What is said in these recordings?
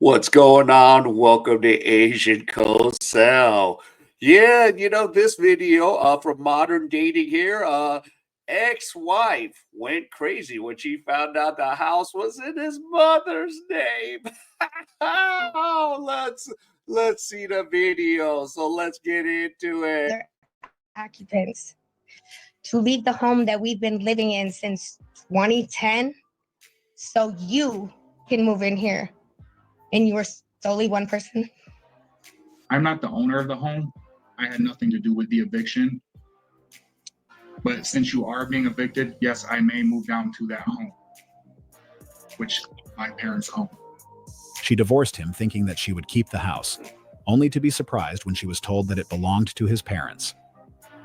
What's going on? Welcome to Asian Cosell. Yeah, this video from modern dating here, ex-wife went crazy when she found out the house was in his mother's name. Oh, let's see the video. So let's get into it. Other occupants to leave the home that we've been living in since 2010 so you can move in here. And you were solely one person? I'm not the owner of the home. I had nothing to do with the eviction. But since you are being evicted, yes, I may move down to that home, which my parents own. She divorced him thinking that she would keep the house, only to be surprised when she was told that it belonged to his parents.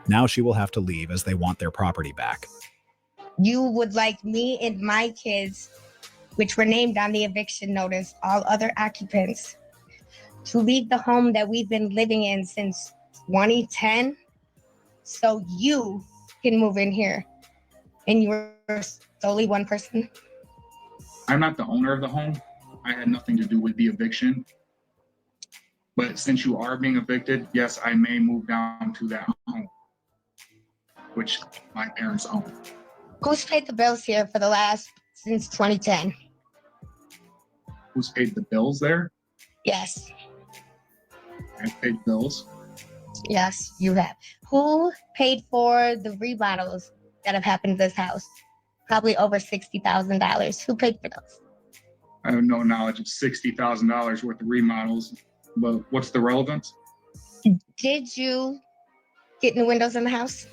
Now she will have to leave as they want their property back. You would like me and my kids, which were named on the eviction notice, all other occupants, to leave the home that we've been living in since 2010 so you can move in here. And you were solely one person? I'm not the owner of the home. I had nothing to do with the eviction. But since you are being evicted, yes, I may move down to that home, which my parents own. Who's paid the bills here for since 2010? Who's paid the bills there? Yes. I paid bills. Yes, you have. Who paid for the remodels that have happened to this house? Probably over $60,000. Who paid for those? I have no knowledge of $60,000 worth of remodels, but what's the relevance? Did you get new windows in the house?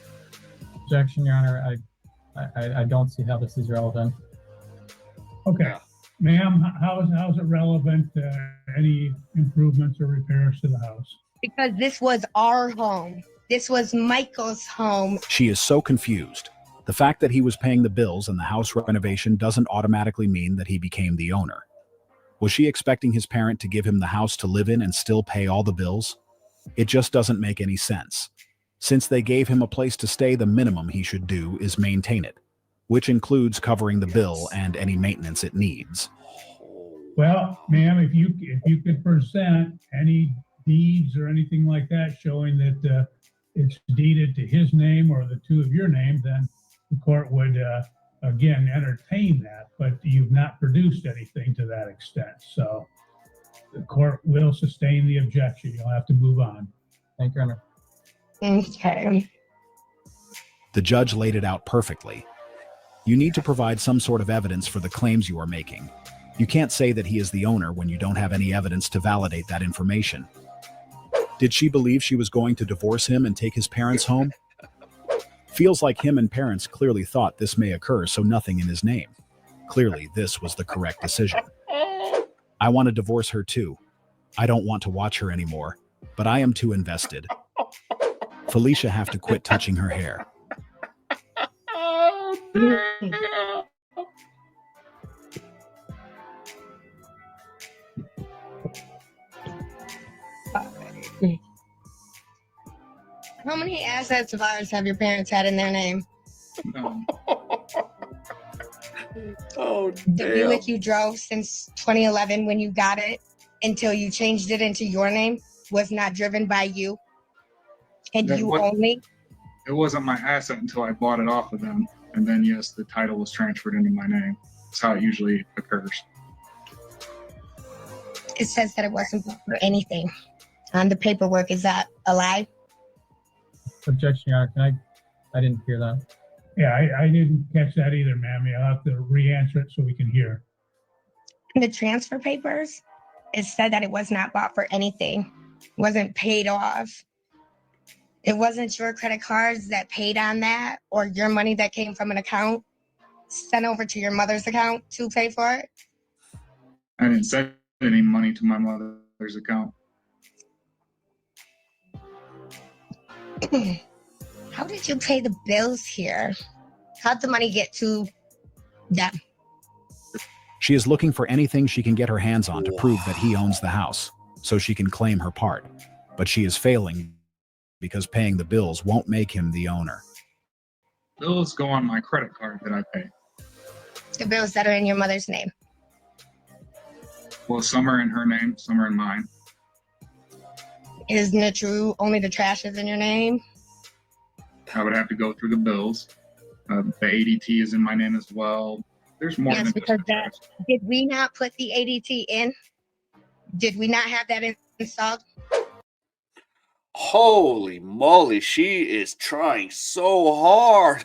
Objection, Your Honor. I don't see how this is relevant. Okay, ma'am, how is it relevant? Any improvements or repairs to the house? Because this was our home. This was Michael's home. She is so confused. The fact that he was paying the bills and the house renovation doesn't automatically mean that he became the owner. Was she expecting his parent to give him the house to live in and still pay all the bills? It just doesn't make any sense. Since they gave him a place to stay, the minimum he should do is maintain it, which includes covering the bill and any maintenance it needs. Well, ma'am, if you could present any deeds or anything like that showing that it's deeded to his name or the two of your names, then the court would again entertain that. But you've not produced anything to that extent, so the court will sustain the objection. You'll have to move on. Thank you, Your Honor. Okay. The judge laid it out perfectly. You need to provide some sort of evidence for the claims you are making. You can't say that he is the owner when you don't have any evidence to validate that information. Did she believe she was going to divorce him and take his parents home? Feels like him and parents clearly thought this may occur, so nothing in his name. Clearly, this was the correct decision. I want to divorce her too. I don't want to watch her anymore, but I am too invested. Felicia have to quit touching her hair. How many assets of ours have your parents had in their name? Oh, The Buick you drove since 2011 when you got it until you changed it into your name was not driven by you and you only? It wasn't my asset until I bought it off of them. And then, yes, the title was transferred into my name. That's how it usually occurs. It says that it wasn't for anything on the paperwork. Is that a lie? Objection, Your Honor. I didn't hear that. Yeah, I didn't catch that either, ma'am. You'll have to re-answer it so we can hear. In the transfer papers, it said that it was not bought for anything. It wasn't paid off. It wasn't your credit cards that paid on that or your money that came from an account sent over to your mother's account to pay for it. I didn't send any money to my mother's account. How did you pay the bills here? How'd the money get to them? She is looking for anything she can get her hands on to prove that he owns the house, so she can claim her part. But she is failing because paying the bills won't make him the owner. Bills go on my credit card that I pay. The bills that are in your mother's name. Well, some are in her name, some are in mine. Isn't it true? Only the trash is in your name. I would have to go through the bills. The ADT is in my name as well. There's more Yes, than just because the trash. did we not put the ADT in? Did we not have that installed? Holy moly, she is trying so hard.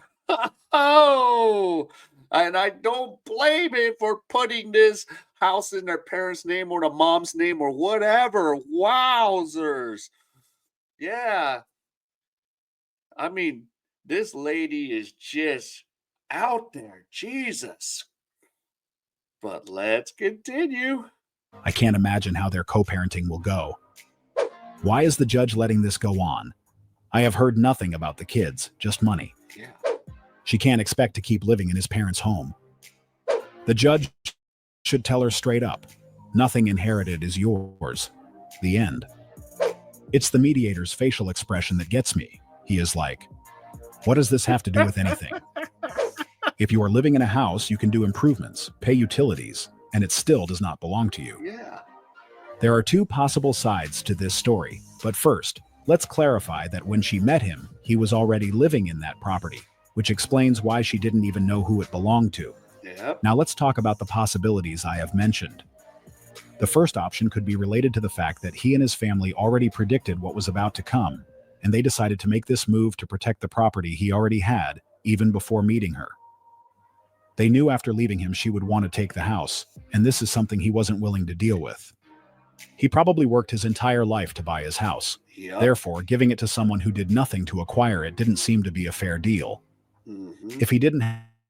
Oh, and I don't blame him for putting this house in their parents' name or the mom's name or whatever. Wowzers. Yeah. I mean, this lady is just out there. Jesus. But let's continue. I can't imagine how their co-parenting will go. Why is the judge letting this go on? I have heard nothing about the kids, just money. Yeah. She can't expect to keep living in his parents' home. The judge should tell her straight up, nothing inherited is yours. The end. It's the mediator's facial expression that gets me. He is like, what does this have to do with anything? If you are living in a house, you can do improvements, pay utilities, and it still does not belong to you. Yeah. There are two possible sides to this story, but first, let's clarify that when she met him, he was already living in that property, which explains why she didn't even know who it belonged to. Yep. Now let's talk about the possibilities I have mentioned. The first option could be related to the fact that he and his family already predicted what was about to come, and they decided to make this move to protect the property he already had, even before meeting her. They knew after leaving him she would want to take the house, and this is something he wasn't willing to deal with. He probably worked his entire life to buy his house. Yep. Therefore, giving it to someone who did nothing to acquire it didn't seem to be a fair deal. Mhm. If he didn't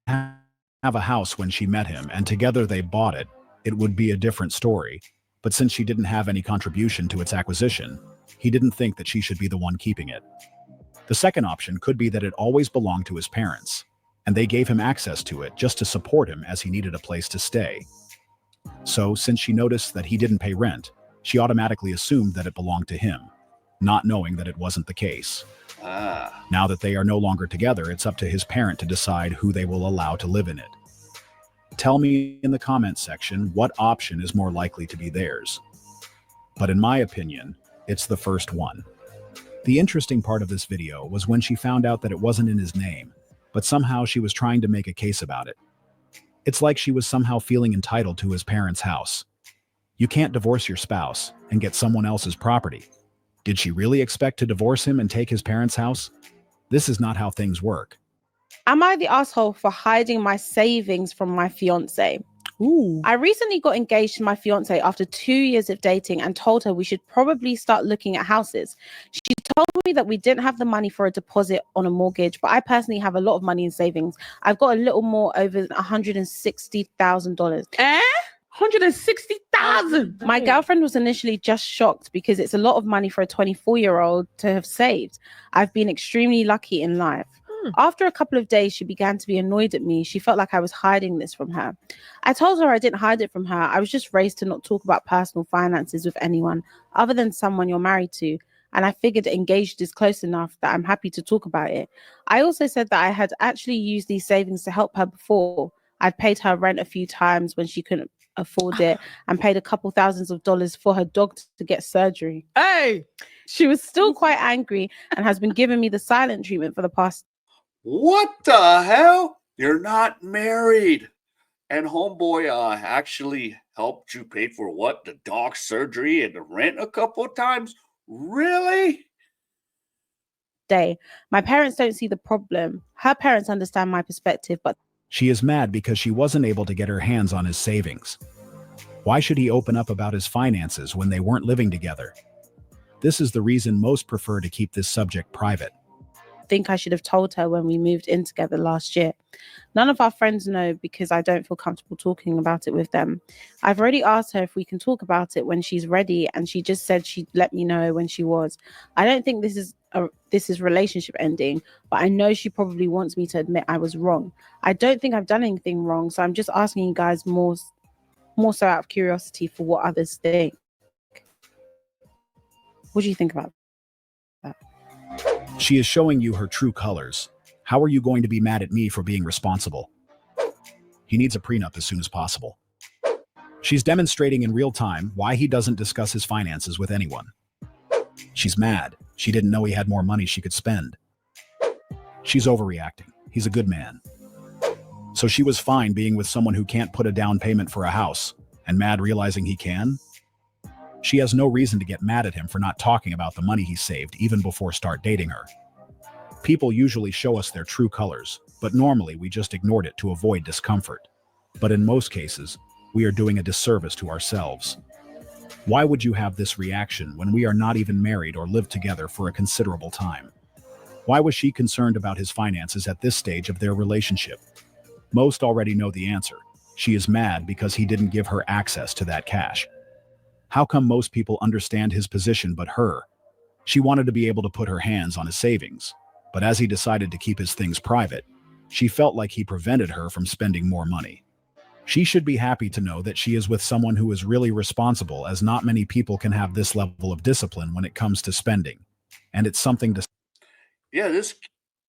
have a house when she met him and together they bought it, it would be a different story. But since she didn't have any contribution to its acquisition, he didn't think that she should be the one keeping it. The second option could be that it always belonged to his parents, and they gave him access to it just to support him as he needed a place to stay. So, since she noticed that he didn't pay rent, she automatically assumed that it belonged to him, not knowing that it wasn't the case. Ah. Now that they are no longer together, it's up to his parent to decide who they will allow to live in it. Tell me in the comments section what option is more likely to be theirs. But in my opinion, it's the first one. The interesting part of this video was when she found out that it wasn't in his name, but somehow she was trying to make a case about it. It's like she was somehow feeling entitled to his parents' house. You can't divorce your spouse and get someone else's property. Did she really expect to divorce him and take his parents' house? This is not how things work. Am I the asshole for hiding my savings from my fiance? Ooh. I recently got engaged to my fiance after 2 years of dating and told her we should probably start looking at houses. She told me that we didn't have the money for a deposit on a mortgage, but I personally have a lot of money in savings. I've got a little more over $160,000. 160,000. My girlfriend was initially just shocked because it's a lot of money for a 24-year-old to have saved. I've been extremely lucky in life. After a couple of days, she began to be annoyed at me. She felt like I was hiding this from her. I told her I didn't hide it from her. I was just raised to not talk about personal finances with anyone other than someone you're married to. And I figured engaged is close enough that I'm happy to talk about it. I also said that I had actually used these savings to help her before. I'd paid her rent a few times when she couldn't afford it and paid a couple thousands of dollars for her dog to get surgery. Hey. She was still quite angry and has been giving me the silent treatment for the past. What the hell? You're not married. And homeboy actually helped you pay for what? The dog surgery and the rent a couple of times? Really? Day. My parents don't see the problem. Her parents understand my perspective, but She is mad because she wasn't able to get her hands on his savings. Why should he open up about his finances when they weren't living together? This is the reason most prefer to keep this subject private. think I should have told her when we moved in together last year. None of our friends know because I don't feel comfortable talking about it with them. I've already asked her if we can talk about it when she's ready, and she just said she'd let me know when she was. I don't think this is relationship ending, but I know she probably wants me to admit I was wrong. I don't think I've done anything wrong, so I'm just asking you guys more so out of curiosity for what others think. What do you think about that? She is showing you her true colors. How are you going to be mad at me for being responsible? He needs a prenup as soon as possible. She's demonstrating in real time why he doesn't discuss his finances with anyone. She's mad. She didn't know he had more money she could spend. She's overreacting. He's a good man. So she was fine being with someone who can't put a down payment for a house, and mad realizing he can? She has no reason to get mad at him for not talking about the money he saved even before start dating her. People usually show us their true colors, but normally we just ignored it to avoid discomfort. But in most cases, we are doing a disservice to ourselves. Why would you have this reaction when we are not even married or live together for a considerable time? Why was she concerned about his finances at this stage of their relationship? Most already know the answer. She is mad because he didn't give her access to that cash. How come most people understand his position but her? She wanted to be able to put her hands on his savings, but as he decided to keep his things private, she felt like he prevented her from spending more money. She should be happy to know that she is with someone who is really responsible, as not many people can have this level of discipline when it comes to spending. And it's something to... Yeah, this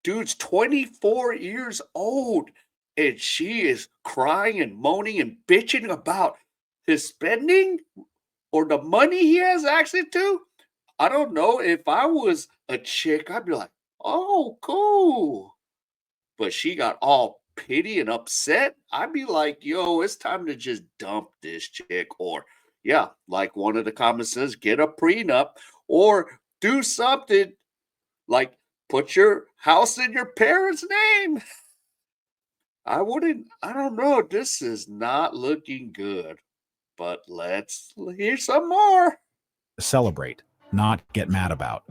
dude's 24 years old, and she is crying and moaning and bitching about his spending or the money he has access to. I don't know. If I was a chick, I'd be like, oh, cool. But she got all pity and upset. I'd be like, yo, it's time to just dump this chick. Or, yeah, like one of the comments says, get a prenup or do something like put your house in your parents' name. I don't know. This is not looking good. But let's hear some more. Celebrate, not get mad about.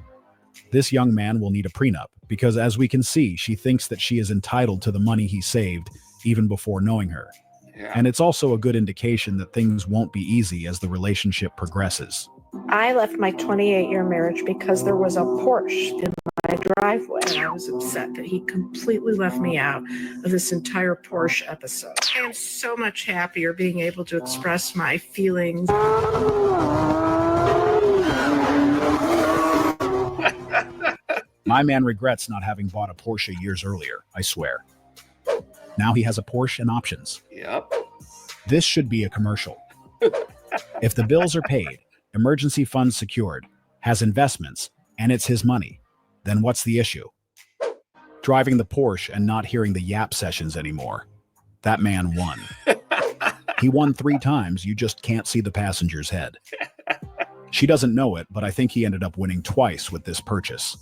This young man will need a prenup because, as we can see, she thinks that she is entitled to the money he saved even before knowing her. Yeah. And it's also a good indication that things won't be easy as the relationship progresses. I left my 28-year marriage because there was a Porsche in my driveway, and I was upset that he completely left me out of this entire Porsche episode. I am so much happier being able to express my feelings. My man regrets not having bought a Porsche years earlier, I swear. Now he has a Porsche and options. Yep. This should be a commercial. If the bills are paid, emergency funds secured, has investments, and it's his money, then what's the issue? Driving the Porsche and not hearing the yap sessions anymore. That man won. He won 3 times, you just can't see the passenger's head. She doesn't know it, but I think he ended up winning twice with this purchase.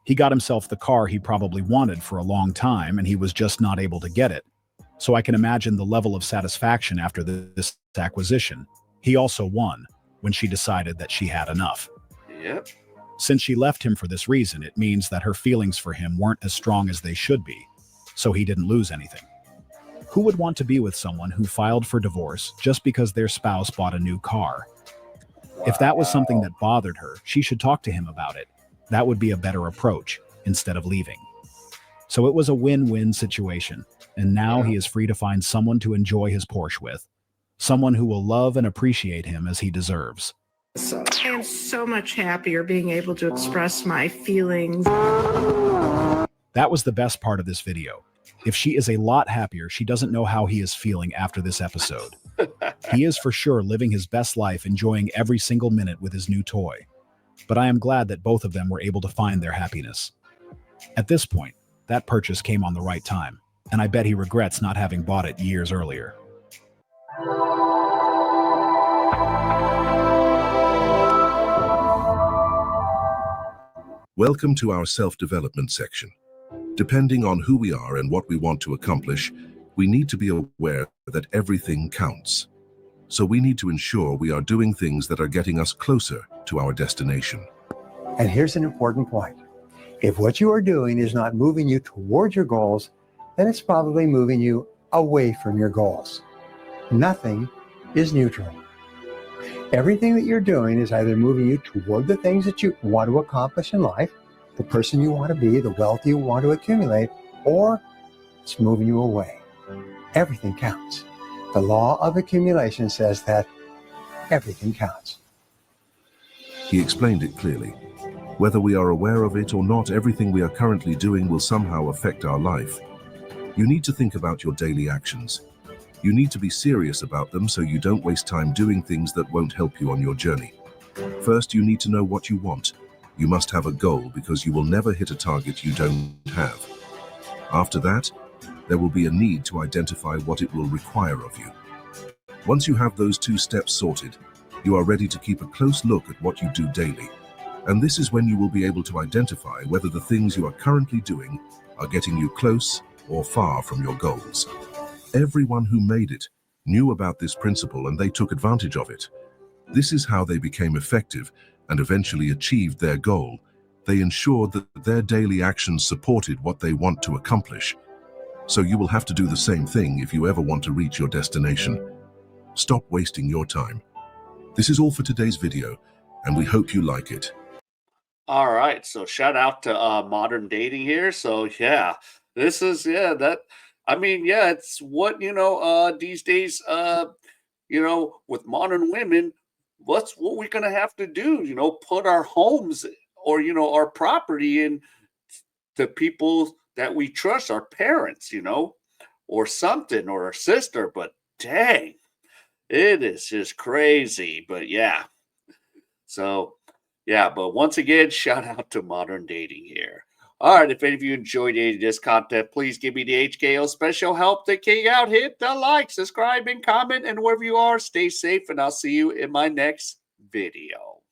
He got himself the car he probably wanted for a long time, and he was just not able to get it. So I can imagine the level of satisfaction after this acquisition. He also won when she decided that she had enough. Yep. Since she left him for this reason, it means that her feelings for him weren't as strong as they should be, so he didn't lose anything. Who would want to be with someone who filed for divorce just because their spouse bought a new car? Wow. If that was something that bothered her, she should talk to him about it. That would be a better approach, instead of leaving. So it was a win-win situation, and now he is free to find someone to enjoy his Porsche with. Someone who will love and appreciate him as he deserves. So I am so much happier being able to express my feelings. That was the best part of this video. If she is a lot happier, she doesn't know how he is feeling after this episode. He is for sure living his best life, enjoying every single minute with his new toy. But I am glad that both of them were able to find their happiness. At this point, that purchase came on the right time, and I bet he regrets not having bought it years earlier. Welcome to our self-development section. Depending on who we are and what we want to accomplish, we need to be aware that everything counts. So we need to ensure we are doing things that are getting us closer to our destination. And here's an important point. If what you are doing is not moving you towards your goals, then it's probably moving you away from your goals. Nothing is neutral. Everything that you're doing is either moving you toward the things that you want to accomplish in life, the person you want to be, the wealth you want to accumulate, or it's moving you away. Everything counts. The law of accumulation says that everything counts. He explained it clearly. Whether we are aware of it or not, everything we are currently doing will somehow affect our life. You need to think about your daily actions. You need to be serious about them so you don't waste time doing things that won't help you on your journey. First, you need to know what you want. You must have a goal because you will never hit a target you don't have. After that, there will be a need to identify what it will require of you. Once you have those 2 steps sorted, you are ready to keep a close look at what you do daily. And this is when you will be able to identify whether the things you are currently doing are getting you close or far from your goals. Everyone who made it knew about this principle and they took advantage of it. This is how they became effective and eventually achieved their goal. They ensured that their daily actions supported what they want to accomplish. So you will have to do the same thing if you ever want to reach your destination. Stop wasting your time. This is all for today's video, and we hope you like it. All right, so shout out to modern dating here. So yeah, this is that. I mean, yeah, it's what these days. With modern women, what's what we're gonna have to do? Put our homes or our property in to people that we trust, our parents, or something, or our sister. But dang, it is just crazy. But yeah, so yeah, but once again, shout out to modern dating here. All right, if any of you enjoyed any of this content, please give me the HKO special help the king out. Hit the like, subscribe, and comment. And wherever you are, stay safe, and I'll see you in my next video.